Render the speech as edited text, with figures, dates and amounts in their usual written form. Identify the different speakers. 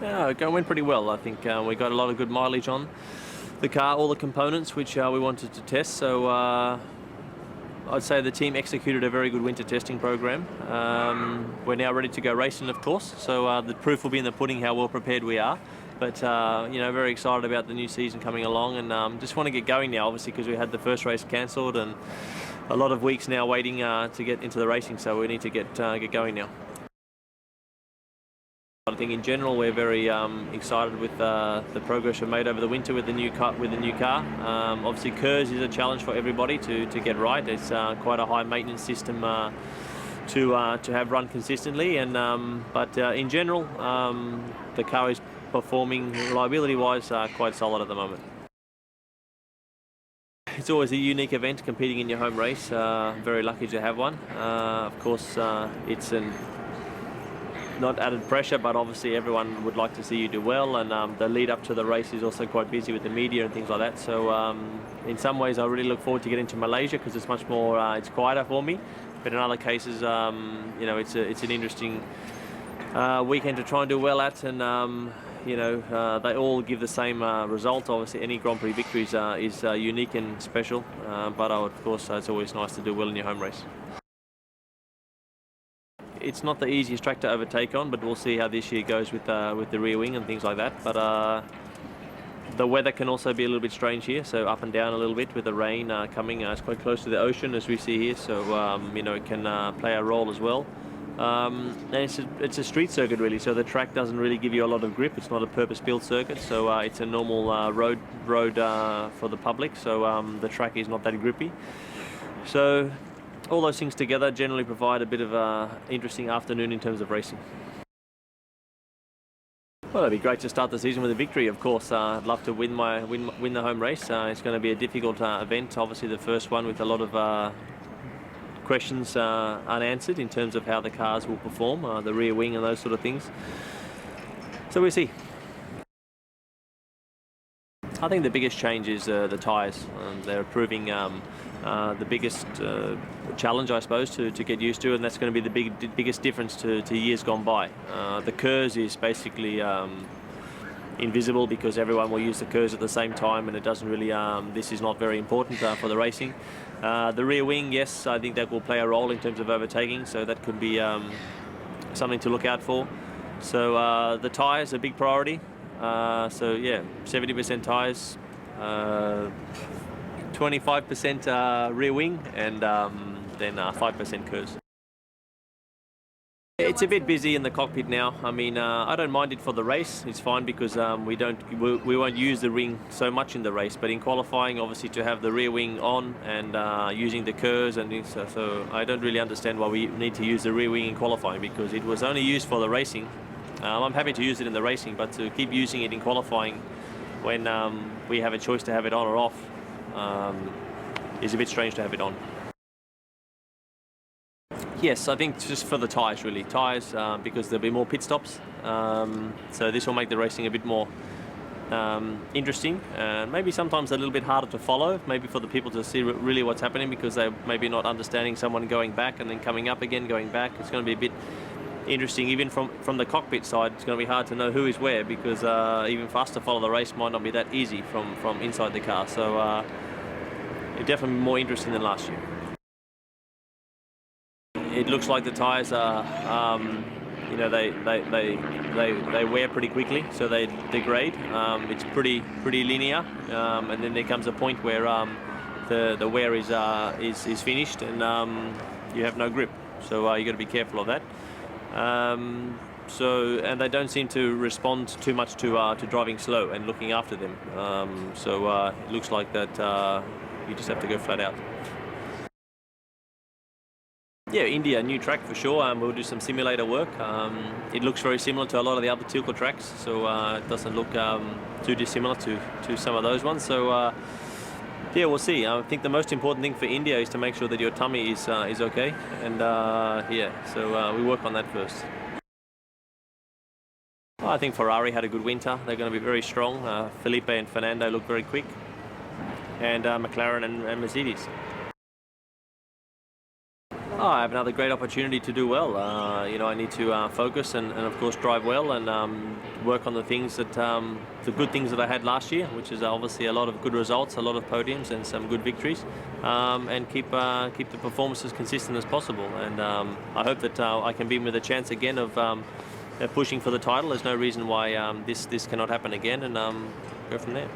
Speaker 1: Yeah, it went pretty well. I think we got a lot of good mileage on the car, all the components which we wanted to test. So I'd say the team executed a very good winter testing program. We're now ready to go racing, of course. So the proof will be in the pudding how well prepared we are. But very excited about the new season coming along, and just want to get going now, obviously, because we had the first race cancelled and a lot of weeks now waiting to get into the racing. So we need to get going now. I think in general we're very excited with the progress we've made over the winter with the new car. Obviously, KERS is a challenge for everybody to get right. It's quite a high maintenance system to have run consistently, and but in general the car is performing reliability-wise quite solid at the moment. It's always a unique event competing in your home race. Very lucky to have one. Of course, it's not added pressure, but obviously everyone would like to see you do well, and the lead up to the race is also quite busy with the media and things like that. So in some ways I really look forward to getting to Malaysia because it's much more, it's quieter for me. But in other cases, it's an interesting weekend to try and do well at, and they all give the same result. Obviously, any Grand Prix victory is unique and special, but of course, it's always nice to do well in your home race. It's not the easiest track to overtake on, but we'll see how this year goes with the rear wing and things like that. But the weather can also be a little bit strange here, so up and down a little bit with the rain coming. It's quite close to the ocean, as we see here, so it can play a role as well. And it's a street circuit really, so the track doesn't really give you a lot of grip. It's not a purpose-built circuit, so it's a normal road for the public, so the track is not that grippy. So all those things together generally provide a bit of an interesting afternoon in terms of racing. Well, it'd be great to start the season with a victory, of course. I'd love to win the home race. It's going to be a difficult event, obviously the first one with a lot of questions unanswered in terms of how the cars will perform, the rear wing and those sort of things. So we'll see. I think the biggest change is the tyres. They're proving the biggest challenge, I suppose, to get used to, and that's going to be the biggest difference to years gone by. The KERS is basically invisible because everyone will use the KERS at the same time, and it doesn't really, this is not very important for the racing. The rear wing, yes, I think that will play a role in terms of overtaking, so that could be something to look out for. So the tyres are a big priority. So yeah, 70% tyres, 25% rear wing, and then 5% KERS. It's a bit busy in the cockpit now. I mean, I don't mind it for the race. It's fine because we won't use the ring so much in the race. But in qualifying, obviously, to have the rear wing on and using the KERS and things, so I don't really understand why we need to use the rear wing in qualifying because it was only used for the racing. I'm happy to use it in the racing, but to keep using it in qualifying when we have a choice to have it on or off is a bit strange to have it on. Yes, I think just for the tyres really. Tyres, because there'll be more pit stops. So this will make the racing a bit more interesting. Maybe sometimes a little bit harder to follow, maybe for the people to see really what's happening because they're maybe not understanding someone going back and then coming up again, going back. It's going to be a bit interesting. Even from the cockpit side, it's going to be hard to know who is where because even for us to follow the race might not be that easy from inside the car. So it's definitely more interesting than last year. It looks like the tyres are, they wear pretty quickly, so they degrade. It's pretty linear, and then there comes a point where the wear is finished and you have no grip. So you got to be careful of that. And they don't seem to respond too much to driving slow and looking after them. It looks like that you just have to go flat out. Yeah, India, new track for sure. We'll do some simulator work. It looks very similar to a lot of the other Tilke tracks, so it doesn't look too dissimilar to some of those ones. So yeah, we'll see. I think the most important thing for India is to make sure that your tummy is okay, and yeah, so we work on that first. I think Ferrari had a good winter. They're going to be very strong. Felipe and Fernando look very quick, and McLaren and Mercedes. Oh, I have another great opportunity to do well. You know, I need to focus and of course drive well and work on the things that the good things that I had last year, which is obviously a lot of good results, a lot of podiums, and some good victories, and keep the performances consistent as possible. And I hope that I can be with a chance again of pushing for the title. There's no reason why this cannot happen again, and go from there.